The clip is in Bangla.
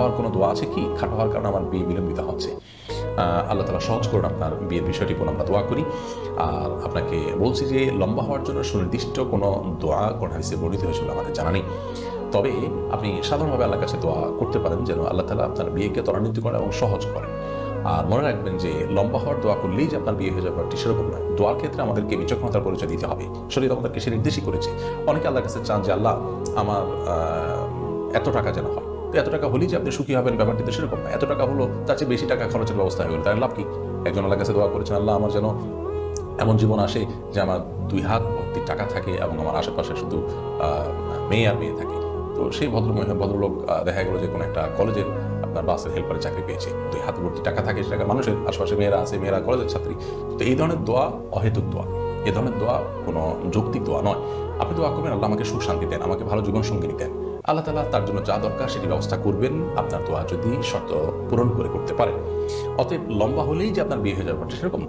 হওয়ার কোনো দোয়া আছে কি? খাটো হওয়ার কারণে আমার বিয়ে বিলম্বিত হচ্ছে। আল্লাহ তাআলা সহজ করুন আপনার বিয়ের বিষয়টি, কোনো আমরা দোয়া করি। আর আপনাকে বলছি যে লম্বা হওয়ার জন্য সুনির্দিষ্ট কোনো দোয়া কোন হাদিসে বর্ণিত হয়েছে বলে আমাদের জানা নেই। তবে আপনি সাধারণভাবে আল্লাহর কাছে দোয়া করতে পারেন যেন আল্লাহ তাআলা আপনার বিয়েকে ত্বরান্বিত করেন এবং সহজ করেন। আর মনে রাখবেন যে লম্বা হওয়ার দোয়া করলেই যে আপনার বিয়ে হয়ে যাবে ব্যাপারটি সেরকম নয়। দোয়ার ক্ষেত্রে আমাদেরকে বিচক্ষণতার পরিচয় দিতে হবে। শরীর আমাদেরকে সে নির্দেশই করেছে। অনেকে আল্লাহর কাছে চান যে আল্লাহ আমার এত টাকা যেন হয়। তো এত টাকা হলেই যে আপনি সুখী হবেন ব্যাপারটি তো সেরকম না। এত টাকা হলো তার চেয়ে বেশি টাকা খরচের ব্যবস্থা হয়ে গেল, তার লাভ কি? একজন আল্লাহর কাছে দোয়া করেছেন, আল্লাহ আমার যেন এমন জীবন আসে যে আমার ২ হাত ভর্তি টাকা থাকে এবং আমার আশেপাশে শুধু মেয়ে আর মেয়ে থাকে। তো সেই ভদ্রলোক দেখা গেল যে কোনো একটা কলেজের আপনার বাসের হেল্পারে চাকরি পেয়েছে। ২ হাত ভর্তি টাকা থাকে, সে টাকা মানুষের আশেপাশে মেয়েরা আছে, মেয়েরা কলেজের ছাত্রী। তো এই ধরনের দোয়া অহেতুক দোয়া। এ ধরনের দোয়া কোনো যৌক্তিক দোয়া নয়। আপনি দোয়া করবেন আল্লাহ আমাকে সুখ শান্তি দেন, আমাকে ভালো জীবনসঙ্গিনী দেন। আল্লাহ তাআলা তার জন্য যা দরকার সেটি ব্যবস্থা করবেন, আপনার দোয়া যদি শর্ত পূরণ করে করতে পারেন। অতএব লম্বা হলেই যে আপনার বিয়ে হয়ে যাবে সেরকম